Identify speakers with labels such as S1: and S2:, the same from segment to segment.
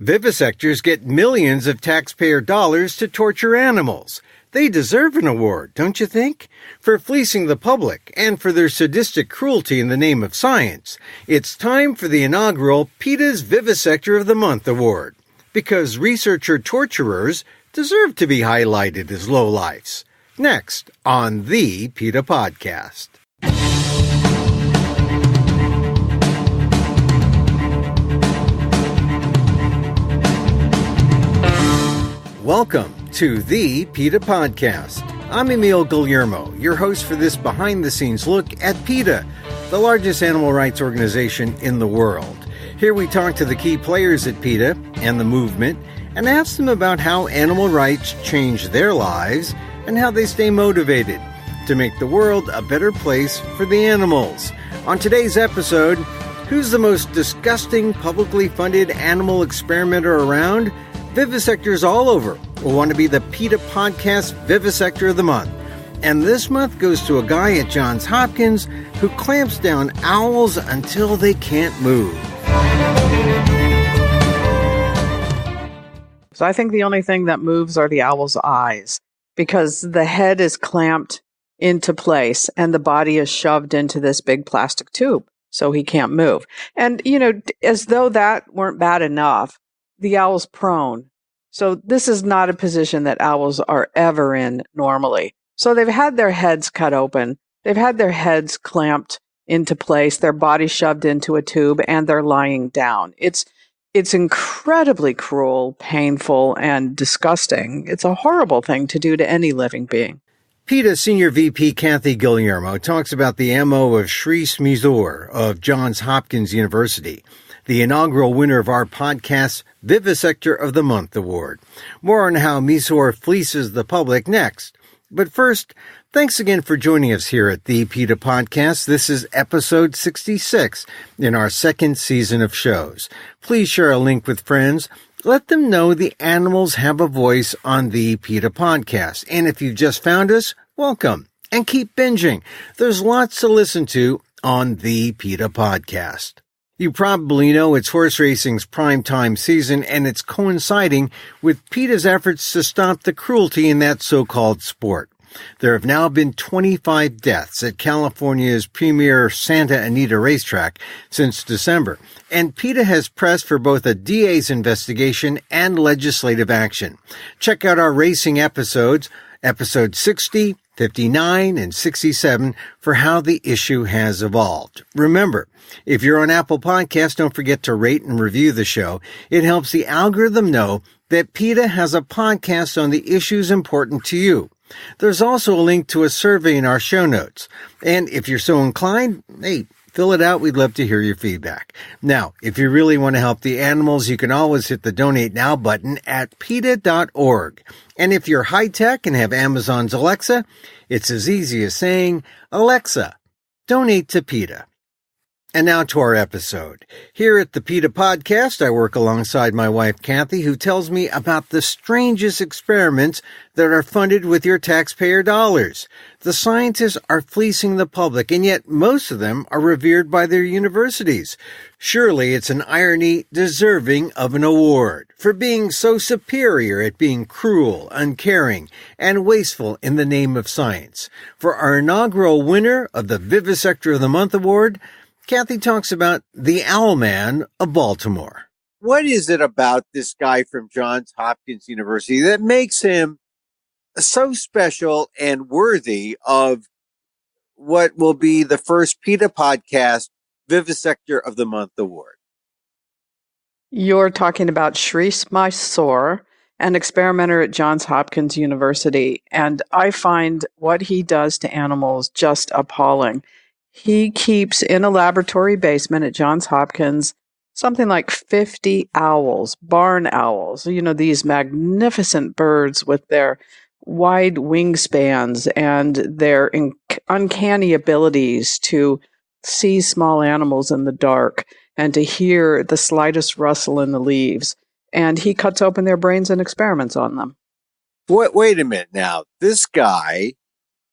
S1: Vivisectors get millions of taxpayer dollars to torture animals. They deserve an award, don't you think? For fleecing the public and for their sadistic cruelty in the name of science. It's time for the inaugural PETA's Vivisector of the Month award. Because researcher torturers deserve to be highlighted as lowlifes. Next on the PETA Podcast. Welcome to the PETA Podcast. I'm Emil, Guillermo, your host for this behind-the-scenes look at PETA, the largest animal rights organization in the world. Here we talk to the key players at PETA and the movement and ask them about how animal rights change their lives and how they stay motivated to make the world a better place for the animals. On today's episode, who's the most disgusting publicly funded animal experimenter around? Vivisectors all over will want to be the PETA Podcast Vivisector of the Month. And this month goes to a guy at Johns Hopkins who clamps down owls until they can't move.
S2: So I think the only thing that moves are the owl's eyes, because the head is clamped into place and the body is shoved into this big plastic tube so he can't move. And, as though that weren't bad enough, the owl's prone. So this is not a position that owls are ever in normally. So they've had their heads cut open. They've had their heads clamped into place, their body shoved into a tube, and they're lying down. It's incredibly cruel, painful, and disgusting. It's a horrible thing to do to any living being.
S1: PETA Sr.VP Kathy Guillermo talks about the MO of Shreesh Mysore of Johns Hopkins University, the inaugural winner of our podcast's Vivisector of the Month award. More on how Mysore fleeces the public next. But first, thanks again for joining us here at the PETA Podcast. This is episode 66 in our second season of shows. Please share a link with friends. Let them know the animals have a voice on the PETA Podcast. And if you've just found us, welcome. And keep binging. There's lots to listen to on the PETA Podcast. You probably know it's horse racing's prime time season, and it's coinciding with PETA's efforts to stop the cruelty in that so-called sport. There have now been 25 deaths at California's premier Santa Anita racetrack since December, and PETA has pressed for both a DA's investigation and legislative action. Check out our racing episodes, episodes 60, 59, and 67, for how the issue has evolved. Remember, if you're on Apple Podcasts, don't forget to rate and review the show. It helps the algorithm know that PETA has a podcast on the issues important to you. There's also a link to a survey in our show notes. And if you're so inclined, hey, fill it out. We'd love to hear your feedback. Now, if you really want to help the animals, you can always hit the Donate Now button at PETA.org. And if you're high-tech and have Amazon's Alexa, it's as easy as saying, Alexa, donate to PETA. And now to our episode. Here at the PETA Podcast, I work alongside my wife, Kathy, who tells me about the strangest experiments that are funded with your taxpayer dollars. The scientists are fleecing the public, and yet most of them are revered by their universities. Surely it's an irony deserving of an award for being so superior at being cruel, uncaring, and wasteful in the name of science. For our inaugural winner of the Vivisector of the Month award, Kathy talks about the Owl Man of Baltimore. What is it about this guy from Johns Hopkins University that makes him so special and worthy of what will be the first PETA Podcast Vivisector of the Month award?
S2: You're talking about Shreesh Mysore, an experimenter at Johns Hopkins University, and I find what he does to animals just appalling. He keeps in a laboratory basement at Johns Hopkins something like 50 owls, barn owls, these magnificent birds with their wide wingspans and their uncanny abilities to see small animals in the dark and to hear the slightest rustle in the leaves. And he cuts open their brains and experiments on them.
S1: Wait a minute now. This guy,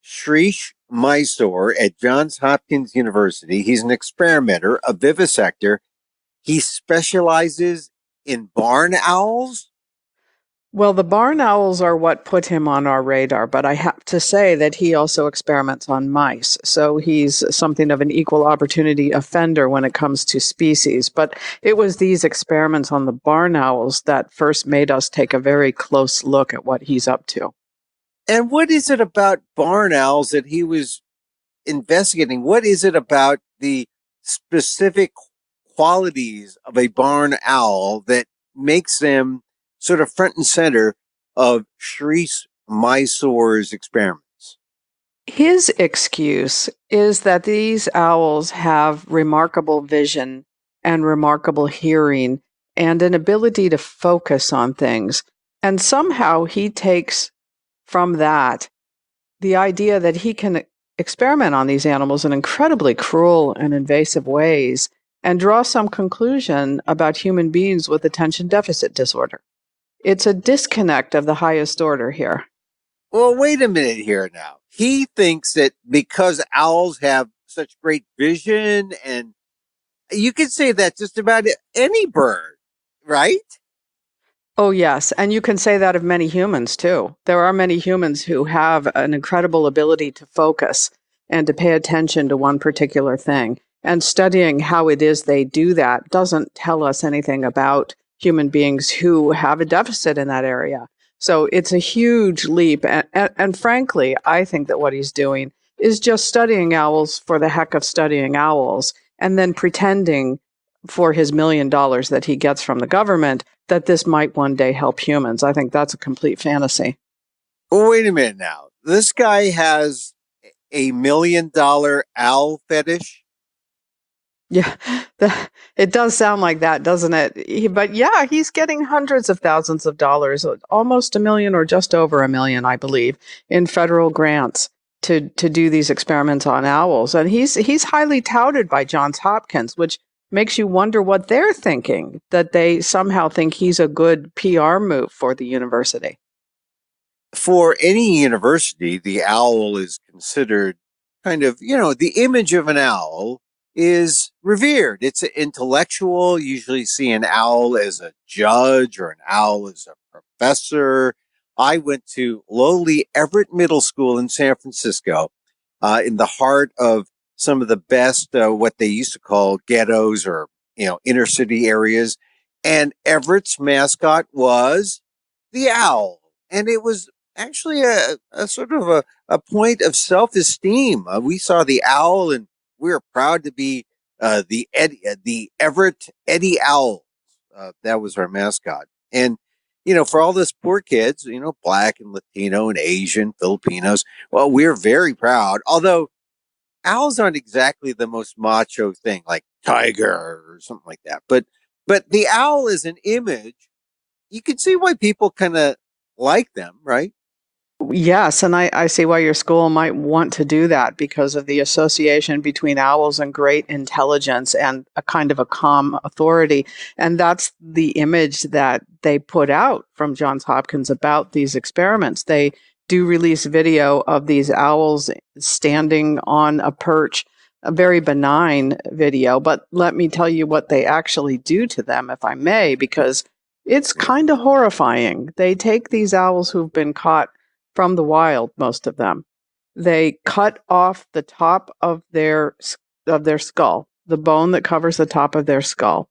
S1: Shreesh Mysore at Johns Hopkins University, he's an experimenter, a vivisector. He specializes in barn owls?
S2: Well, the barn owls are what put him on our radar, but I have to say that he also experiments on mice. So he's something of an equal opportunity offender when it comes to species. But it was these experiments on the barn owls that first made us take a very close look at what he's up to.
S1: And what is it about barn owls that he was investigating? What is it about the specific qualities of a barn owl that makes them sort of front and center of Shreesh Mysore's experiments?
S2: His excuse is that these owls have remarkable vision and remarkable hearing and an ability to focus on things. And somehow he takes from that the idea that he can experiment on these animals in incredibly cruel and invasive ways and draw some conclusion about human beings with attention deficit disorder. It's a disconnect of the highest order here.
S1: Well, wait a minute here now. He thinks that because owls have such great vision, and you could say that just about any bird, right?
S2: Oh, yes. And you can say that of many humans, too. There are many humans who have an incredible ability to focus and to pay attention to one particular thing. And studying how it is they do that doesn't tell us anything about human beings who have a deficit in that area. So it's a huge leap. And frankly, I think that what he's doing is just studying owls for the heck of studying owls and then pretending for his $1 million that he gets from the government that this might one day help humans. I think that's a complete fantasy.
S1: Well, wait a minute now. This guy has a $1 million owl fetish?
S2: Yeah, it does sound like that, doesn't it? But yeah, he's getting hundreds of thousands of dollars, almost $1 million or just over $1 million, I believe, in federal grants to do these experiments on owls. And he's highly touted by Johns Hopkins, which makes you wonder what they're thinking, that they somehow think he's a good PR move for the university.
S1: For any university, the owl is considered kind of, the image of an owl is revered. It's an intellectual. You usually see an owl as a judge or an owl as a professor. I went to lowly Everett Middle School in San Francisco, in the heart of some of the best, what they used to call ghettos or, inner city areas. And Everett's mascot was the owl. And it was actually a sort of a point of self-esteem. We saw the owl and we were proud to be the Everett Eddie Owls. That was our mascot. And, for all those poor kids, Black and Latino and Asian, Filipinos, well, we're very proud. Although owls aren't exactly the most macho thing, like tiger or something like that. But the owl is an image. You can see why people kind of like them, right?
S2: Yes, and I see why your school might want to do that because of the association between owls and great intelligence and a kind of a calm authority. And that's the image that they put out from Johns Hopkins about these experiments. They do release video of these owls standing on a perch, a very benign video. But let me tell you what they actually do to them, if I may, because it's kind of horrifying. They take these owls who've been caught from the wild, most of them. They cut off the top of their skull, the bone that covers the top of their skull,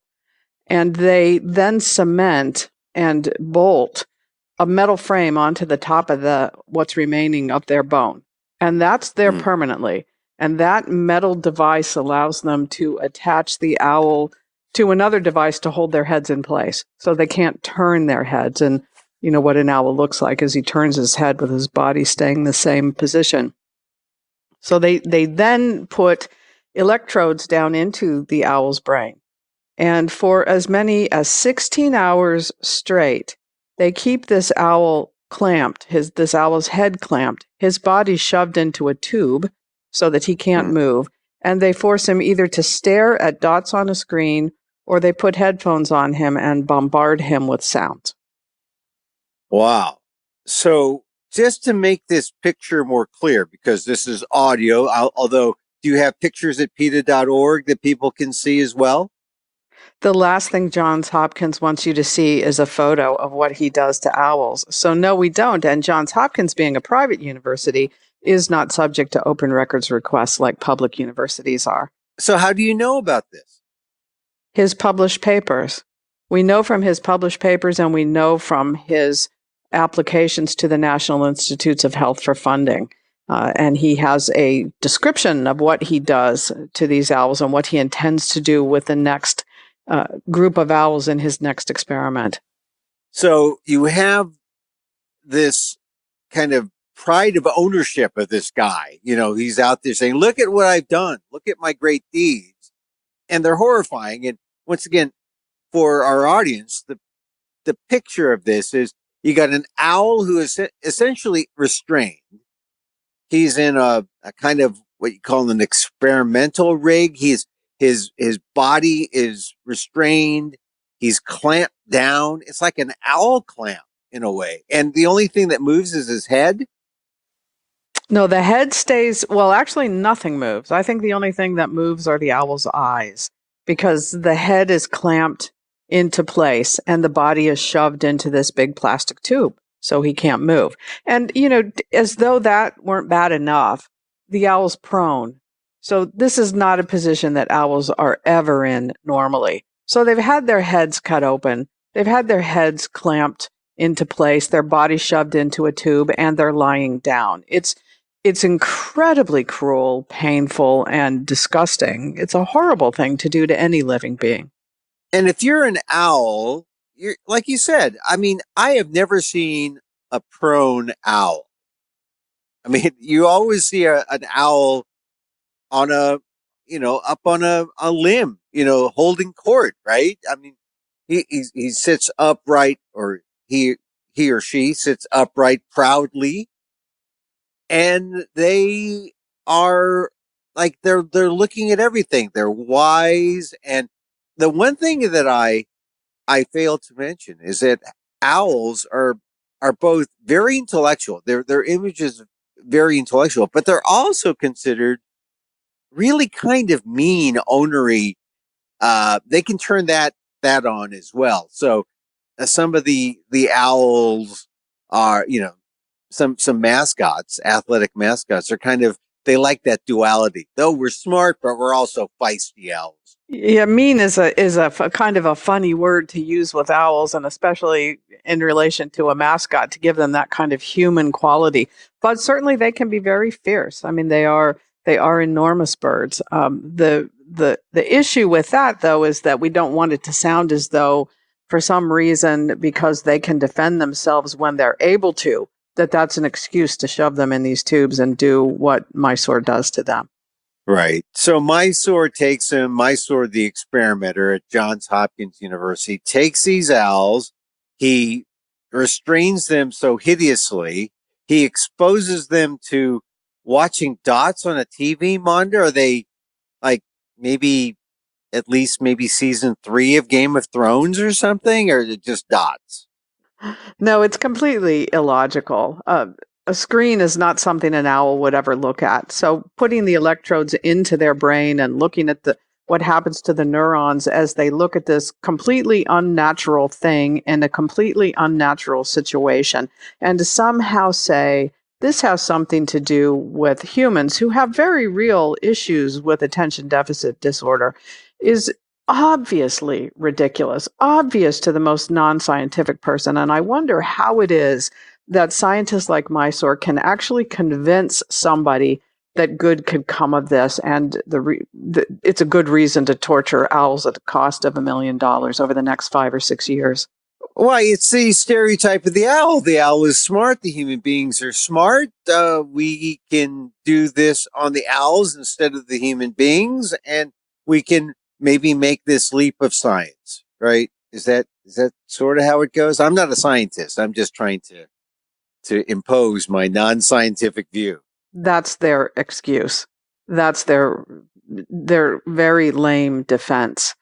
S2: and they then cement and bolt a metal frame onto the top of what's remaining of their bone, and that's there permanently. And that metal device allows them to attach the owl to another device to hold their heads in place, so they can't turn their heads. And what an owl looks like as he turns his head with his body staying in the same position. So they then put electrodes down into the owl's brain. And for as many as 16 hours straight, they keep this owl clamped, this owl's head clamped, his body shoved into a tube so that he can't move. And they force him either to stare at dots on a screen or they put headphones on him and bombard him with sounds.
S1: Wow. So just to make this picture more clear, because this is audio, although do you have pictures at PETA.org that people can see as well?
S2: The last thing Johns Hopkins wants you to see is a photo of what he does to owls. So no, we don't. And Johns Hopkins, being a private university, is not subject to open records requests like public universities are.
S1: So how do you know about this?
S2: His published papers. We know from his published papers, and we know from his applications to the National Institutes of Health for funding. And he has a description of what he does to these owls and what he intends to do with the next group of owls in his next experiment.
S1: So you have this kind of pride of ownership of this guy. You know, he's out there saying, look at what I've done. Look at my great deeds. And they're horrifying. And once again, for our audience, the picture of this is you got an owl who is essentially restrained. He's in a kind of what you call an experimental rig. His body is restrained. He's clamped down. It's like an owl clamp in a way. And the only thing that moves is his head.
S2: No, the head stays, well, actually nothing moves. I think the only thing that moves are the owl's eyes, because the head is clamped into place and the body is shoved into this big plastic tube, so he can't move. And, you know, as though that weren't bad enough, the owl's prone. So this is not a position that owls are ever in normally. So they've had their heads cut open. They've had their heads clamped into place, their body shoved into a tube, and they're lying down. It's incredibly cruel, painful, and disgusting. It's a horrible thing to do to any living being.
S1: And if you're an owl, you're, like you said, I mean, I have never seen a prone owl. I mean, you always see an owl on up on a limb, holding court, right? I mean, he sits upright, or he or she sits upright proudly, and they are like, they're looking at everything. They're wise. And the one thing that I failed to mention is that owls are both very intellectual. Their image is very intellectual, but they're also considered really kind of mean, ornery. They can turn that on as well. So some of the owls are, some mascots, athletic mascots, are kind of, they like that duality. Though we're smart, but we're also feisty owls.
S2: Yeah, mean is a kind of a funny word to use with owls, and especially in relation to a mascot, to give them that kind of human quality. But certainly they can be very fierce. I mean, they are enormous birds. The issue with that, though, is that we don't want it to sound as though, for some reason, because they can defend themselves when they're able to, that's an excuse to shove them in these tubes and do what Mysore does to them.
S1: Right. So Mysore the experimenter at Johns Hopkins University, takes these owls. He restrains them so hideously. He exposes them to watching dots on a TV monitor. Are they like maybe season 3 of Game of Thrones or something, or just dots?
S2: No, it's completely illogical. A screen is not something an owl would ever look at. So putting the electrodes into their brain and looking at what happens to the neurons as they look at this completely unnatural thing in a completely unnatural situation, and to somehow say this has something to do with humans who have very real issues with attention deficit disorder, is obviously ridiculous, obvious to the most non-scientific person. And I wonder how it is that scientists like Mysore can actually convince somebody that good could come of this, and it's a good reason to torture owls at the cost of $1 million over the next 5 or 6 years.
S1: Why, it's the stereotype of the owl. The owl is smart. The human beings are smart. We can do this on the owls instead of the human beings, and we can maybe make this leap of science, right? Is that sort of how it goes? I'm not a scientist. I'm just trying to impose my non-scientific view.
S2: That's their excuse. That's their very lame defense.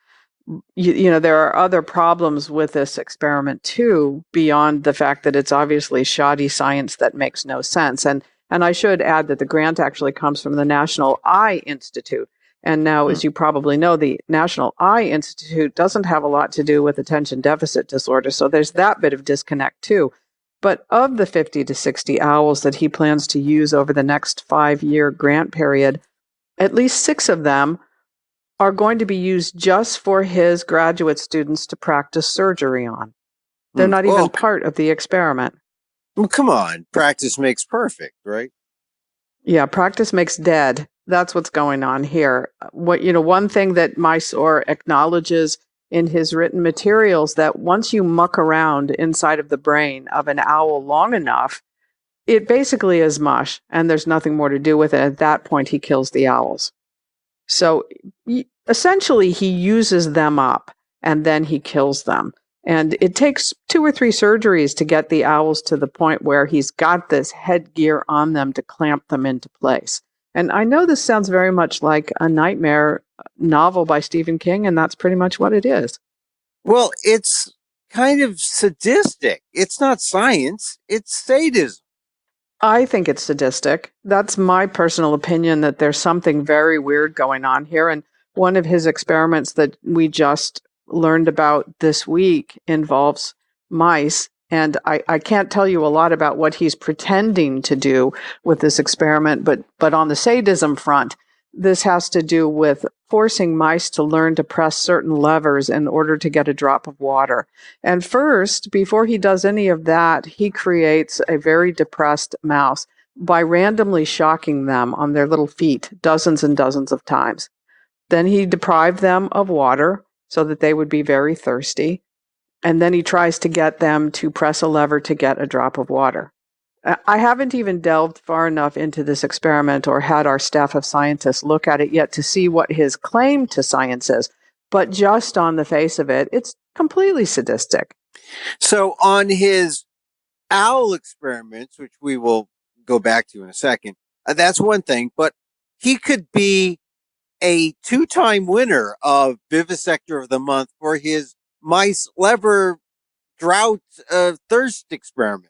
S2: There are other problems with this experiment too, beyond the fact that it's obviously shoddy science that makes no sense. And I should add that the grant actually comes from the National Eye Institute. And now, as you probably know, the National Eye Institute doesn't have a lot to do with attention deficit disorder. So there's that bit of disconnect too. But of the 50 to 60 owls that he plans to use over the next 5-year grant period, at least 6 of them are going to be used just for his graduate students to practice surgery on. They're not even part of the experiment.
S1: Well, come on. Practice makes perfect, right?
S2: Yeah, practice makes dead. That's what's going on here. One thing that Mysore acknowledges in his written materials, that once you muck around inside of the brain of an owl long enough, it basically is mush, and there's nothing more to do with it. At that point, he kills the owls. So essentially, he uses them up, and then he kills them. And it takes 2 or 3 surgeries to get the owls to the point where he's got this headgear on them to clamp them into place. And I know this sounds very much like a nightmare novel by Stephen King, and that's pretty much what it is.
S1: Well, it's kind of sadistic. It's not science. It's sadism.
S2: I think it's sadistic. That's my personal opinion, that there's something very weird going on here. And one of his experiments that we just learned about this week involves mice. And I can't tell you a lot about what he's pretending to do with this experiment, but on the sadism front, this has to do with forcing mice to learn to press certain levers in order to get a drop of water. And first, before he does any of that, he creates a very depressed mouse by randomly shocking them on their little feet dozens and dozens of times. Then he deprived them of water so that they would be very thirsty. And then he tries to get them to press a lever to get a drop of water. I haven't even delved far enough into this experiment or had our staff of scientists look at it yet to see what his claim to science is. But just on the face of it, it's completely sadistic.
S1: So on his owl experiments, which we will go back to in a second, that's one thing. But he could be a 2-time winner of Vivisector of the Month for his mice lever drought thirst experiment.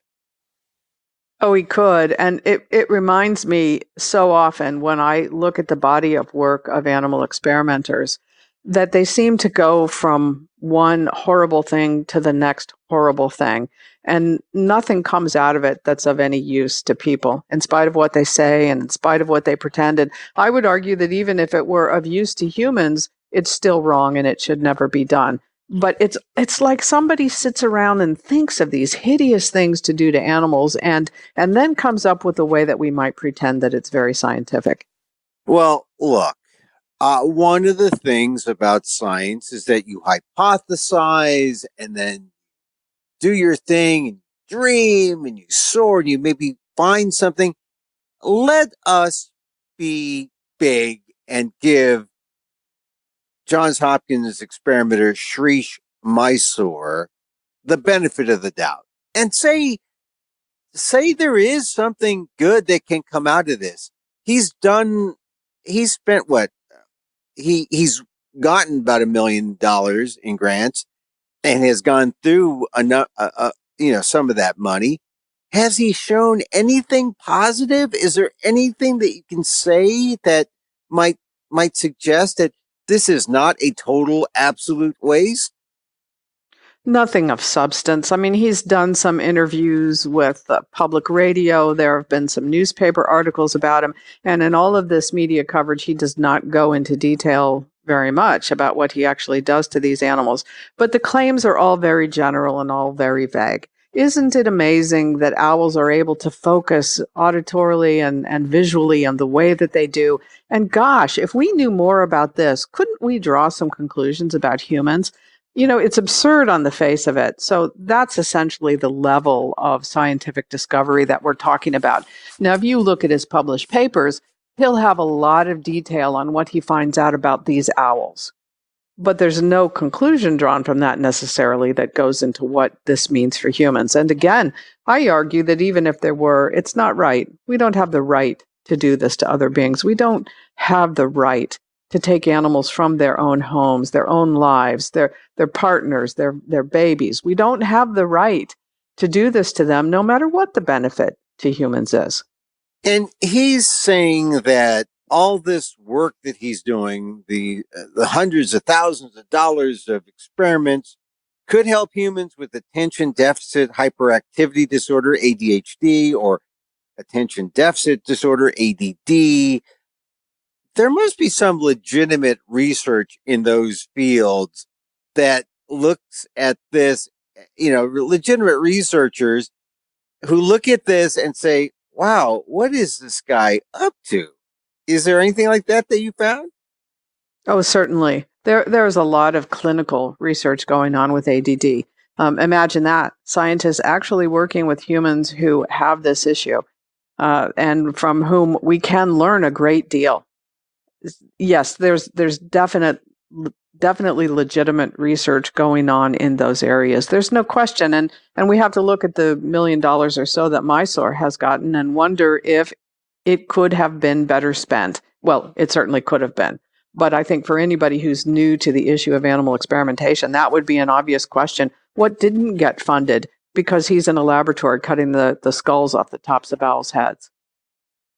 S2: Oh, he could. And it reminds me so often when I look at the body of work of animal experimenters that they seem to go from one horrible thing to the next horrible thing. And nothing comes out of it that's of any use to people, in spite of what they say and in spite of what they pretended. I would argue that even if it were of use to humans, it's still wrong and it should never be done. But it's like somebody sits around and thinks of these hideous things to do to animals and then comes up with a way that we might pretend that it's very scientific.
S1: Well, look, one of the things about science is that you hypothesize and then do your thing and dream and you soar and you maybe find something. Let us be big and give Johns Hopkins experimenter Shreesh Mysore the benefit of the doubt and say there is something good that can come out of this. He's spent what? He's gotten about $1 million in grants and has gone through enough, some of that money. Has he shown anything positive? Is there anything that you can say that might suggest that this is not a total absolute waste?
S2: Nothing of substance. I mean, he's done some interviews with public radio. There have been some newspaper articles about him. And in all of this media coverage, he does not go into detail very much about what he actually does to these animals. But the claims are all very general and all very vague. Isn't it amazing that owls are able to focus auditorily and visually on the way that they do? And gosh, if we knew more about this, couldn't we draw some conclusions about humans? It's absurd on the face of it. So that's essentially the level of scientific discovery that we're talking about. Now, if you look at his published papers, he'll have a lot of detail on what he finds out about these owls. But there's no conclusion drawn from that necessarily that goes into what this means for humans. And again, I argue that even if there were, it's not right. We don't have the right to do this to other beings. We don't have the right to take animals from their own homes, their own lives, their partners, their babies. We don't have the right to do this to them, no matter what the benefit to humans is.
S1: And he's saying that all this work that he's doing, the hundreds of thousands of dollars of experiments, could help humans with attention deficit hyperactivity disorder, ADHD, or attention deficit disorder, ADD. There must be some legitimate research in those fields that looks at this, legitimate researchers who look at this and say, wow, what is this guy up to? Is there anything like that you found?
S2: Oh, certainly. There's a lot of clinical research going on with ADD. Imagine that. Scientists actually working with humans who have this issue and from whom we can learn a great deal. Yes, there's definitely legitimate research going on in those areas. There's no question. And we have to look at the $1 million or so that Mysore has gotten and wonder if it could have been better spent. Well, it certainly could have been. But I think for anybody who's new to the issue of animal experimentation, that would be an obvious question. What didn't get funded because he's in a laboratory cutting the skulls off the tops of owls' heads?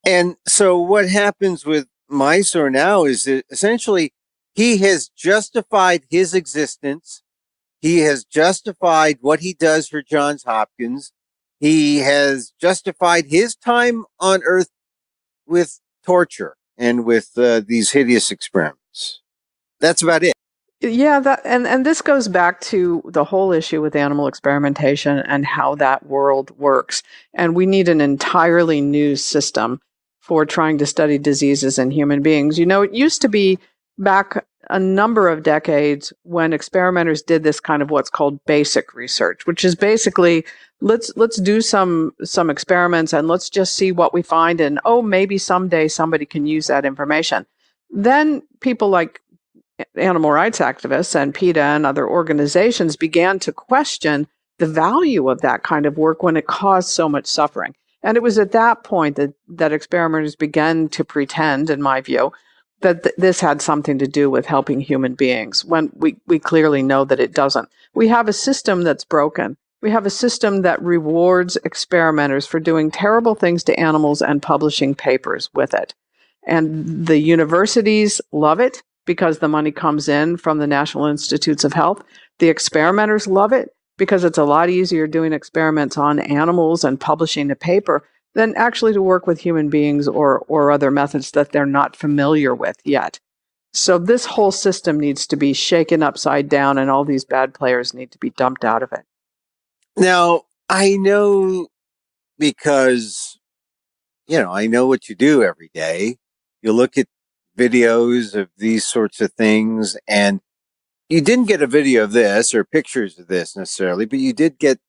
S1: And so what happens with Mysore now is that essentially he has justified his existence. He has justified what he does for Johns Hopkins. He has justified his time on Earth with torture and with these hideous experiments. That's about it.
S2: Yeah, and this goes back to the whole issue with animal experimentation and how that world works. And we need an entirely new system for trying to study diseases in human beings. It used to be back a number of decades when experimenters did this kind of what's called basic research, which is basically let's do some experiments and let's just see what we find, and maybe someday somebody can use that information. Then people like animal rights activists and PETA and other organizations began to question the value of that kind of work when it caused so much suffering. And it was at that point that experimenters began to pretend, in my view, that this had something to do with helping human beings, when we clearly know that it doesn't. We have a system that's broken. We have a system that rewards experimenters for doing terrible things to animals and publishing papers with it. And the universities love it because the money comes in from the National Institutes of Health. The experimenters love it because it's a lot easier doing experiments on animals and publishing a paper than actually to work with human beings or other methods that they're not familiar with yet. So this whole system needs to be shaken upside down, and all these bad players need to be dumped out of it.
S1: Now, I know because, I know what you do every day. You look at videos of these sorts of things, and you didn't get a video of this or pictures of this necessarily, but you did get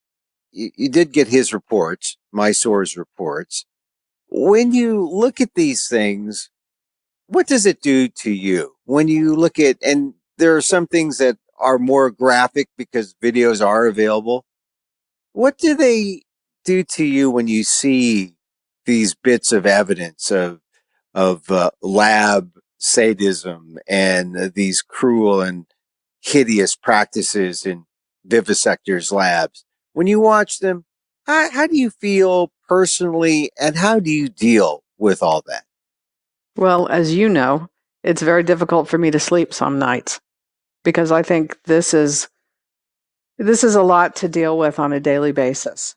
S1: his reports, Mysore's reports. When you look at these things, what does it do to you? When you look at, and there are some things that are more graphic because videos are available. What do they do to you when you see these bits of evidence of lab sadism and these cruel and hideous practices in Vivisector's labs? When you watch them, how do you feel personally, and how do you deal with all that?
S2: Well, as you know, it's very difficult for me to sleep some nights because I think this is a lot to deal with on a daily basis.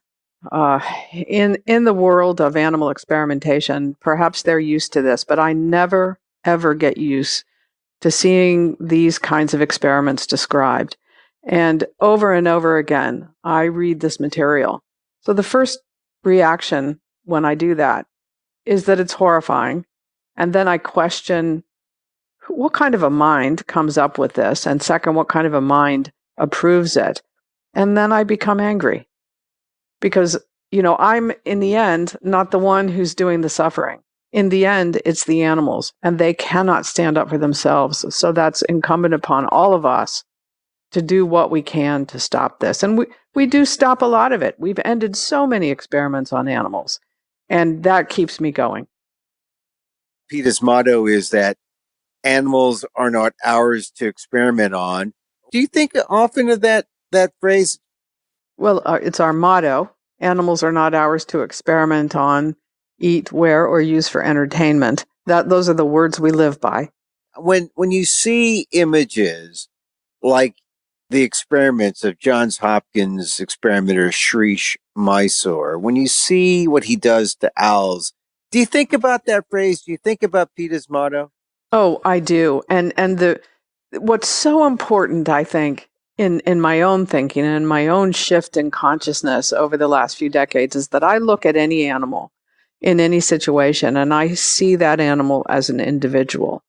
S2: In the world of animal experimentation, perhaps they're used to this, but I never, ever get used to seeing these kinds of experiments described. And over again, I read this material. So the first reaction when I do that is that it's horrifying. And then I question what kind of a mind comes up with this? And second, what kind of a mind approves it? And then I become angry because, I'm in the end not the one who's doing the suffering. In the end, it's the animals, and they cannot stand up for themselves. So that's incumbent upon all of us to do what we can to stop this. And we do stop a lot of it. We've ended so many experiments on animals, and that keeps me going.
S1: PETA's motto is that animals are not ours to experiment on. Do you think often of that phrase?
S2: Well, it's our motto. Animals are not ours to experiment on, eat, wear, or use for entertainment. Those are the words we live by.
S1: When you see images like the experiments of Johns Hopkins experimenter Shreesh Mysore, when you see what he does to owls, do you think about that phrase? Do you think about PETA's motto?
S2: Oh, I do. And what's so important, I think, in my own thinking and my own shift in consciousness over the last few decades is that I look at any animal in any situation and I see that animal as an individual,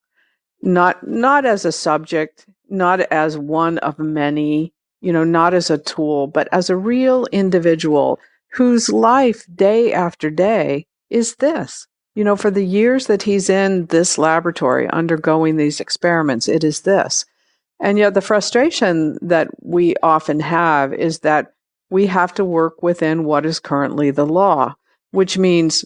S2: not as a subject, not as one of many, not as a tool, but as a real individual whose life day after day is this. For the years that he's in this laboratory undergoing these experiments, it is this. And yet the frustration that we often have is that we have to work within what is currently the law, which means,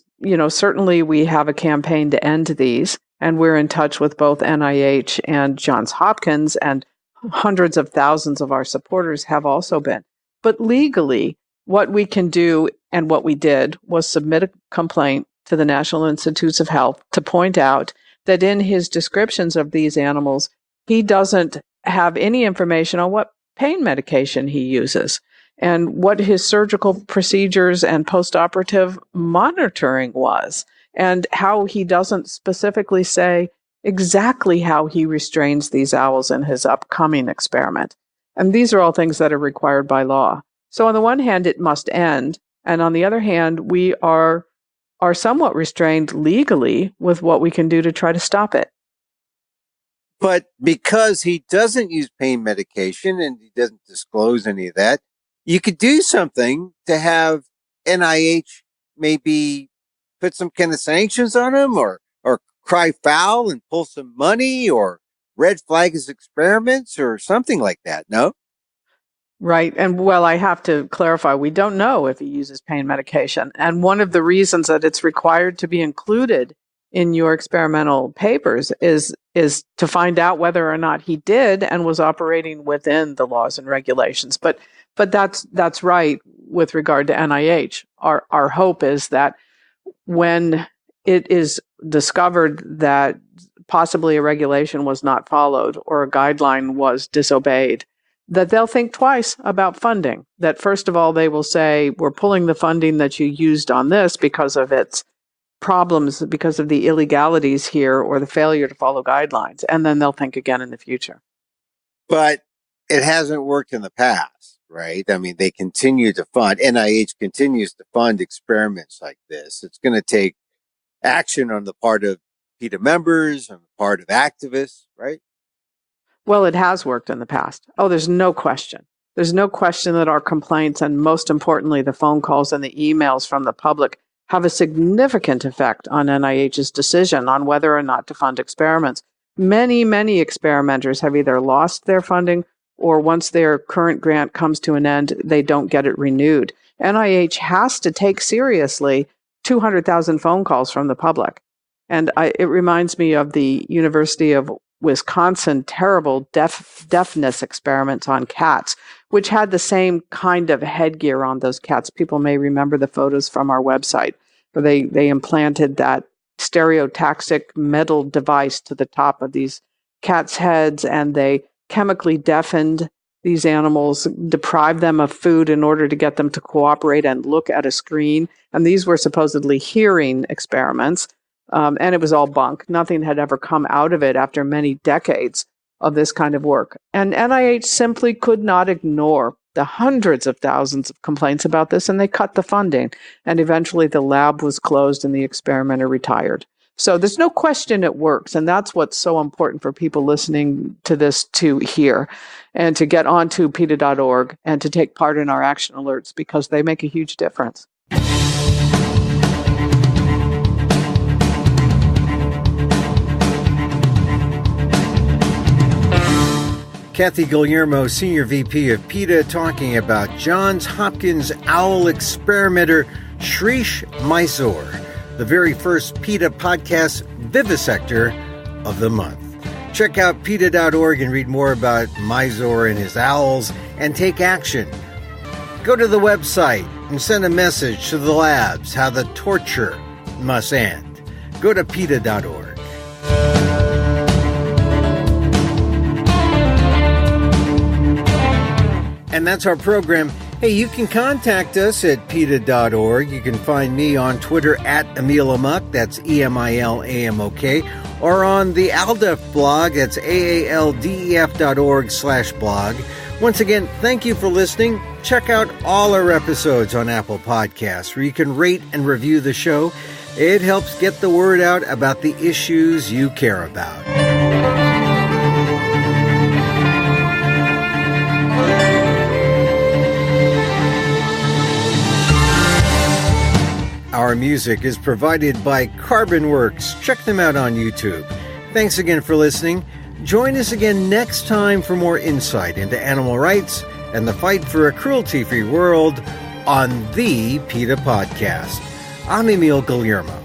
S2: certainly we have a campaign to end these, and we're in touch with both NIH and Johns Hopkins, and hundreds of thousands of our supporters have also been. But legally, what we can do and what we did was submit a complaint to the National Institutes of Health to point out that in his descriptions of these animals, he doesn't have any information on what pain medication he uses and what his surgical procedures and postoperative monitoring was, and how he doesn't specifically say exactly how he restrains these owls in his upcoming experiment. And these are all things that are required by law. So on the one hand, it must end. And on the other hand, we are somewhat restrained legally with what we can do to try to stop it.
S1: But because he doesn't use pain medication and he doesn't disclose any of that, you could do something to have NIH maybe put some kind of sanctions on him or cry foul and pull some money or red flag his experiments or something like that, no?
S2: Right. And well, I have to clarify, we don't know if he uses pain medication. And one of the reasons that it's required to be included in your experimental papers is to find out whether or not he did and was operating within the laws and regulations. But that's right with regard to NIH. Our hope is that when it is discovered that possibly a regulation was not followed or a guideline was disobeyed, that they'll think twice about funding. That first of all, they will say, we're pulling the funding that you used on this because of its problems, because of the illegalities here or the failure to follow guidelines. And then they'll think again in the future.
S1: But it hasn't worked in the past, right? I mean, they continue to fund, NIH continues to fund experiments like this. It's going to take action on the part of PETA members, on the part of activists, right?
S2: Well, it has worked in the past. Oh, there's no question. There's no question that our complaints and most importantly, the phone calls and the emails from the public have a significant effect on NIH's decision on whether or not to fund experiments. Many, many experimenters have either lost their funding or once their current grant comes to an end, they don't get it renewed. NIH has to take seriously 200,000 phone calls from the public. And it reminds me of the University of Wisconsin terrible deafness experiments on cats, which had the same kind of headgear on those cats. People may remember the photos from our website where they implanted that stereotaxic metal device to the top of these cats' heads, and they chemically deafened these animals, deprived them of food in order to get them to cooperate and look at a screen. And these were supposedly hearing experiments. And it was all bunk. Nothing had ever come out of it after many decades of this kind of work. And NIH simply could not ignore the hundreds of thousands of complaints about this, and they cut the funding. And eventually the lab was closed and the experimenter retired. So there's no question it works. And that's what's so important for people listening to this to hear and to get onto PETA.org and to take part in our action alerts because they make a huge difference.
S1: Kathy Guillermo, Senior VP of PETA, talking about Johns Hopkins owl experimenter Shreesh Mysore, the very first PETA Podcast Vivisector of the month. Check out PETA.org and read more about Mysore and his owls and take action. Go to the website and send a message to the labs how the torture must end. Go to PETA.org. And that's our program. Hey, you can contact us at PETA.org. You can find me on Twitter at Emil Amok, that's EMILAMOK, or on the ALDEF blog, that's AALDEF.org/blog. Once again, thank you for listening. Check out all our episodes on Apple Podcasts, where you can rate and review the show. It helps get the word out about the issues you care about. Our music is provided by CarbonWorks. Check them out on YouTube. Thanks again for listening. Join us again next time for more insight into animal rights and the fight for a cruelty-free world on the PETA Podcast. I'm Emil Guillermo.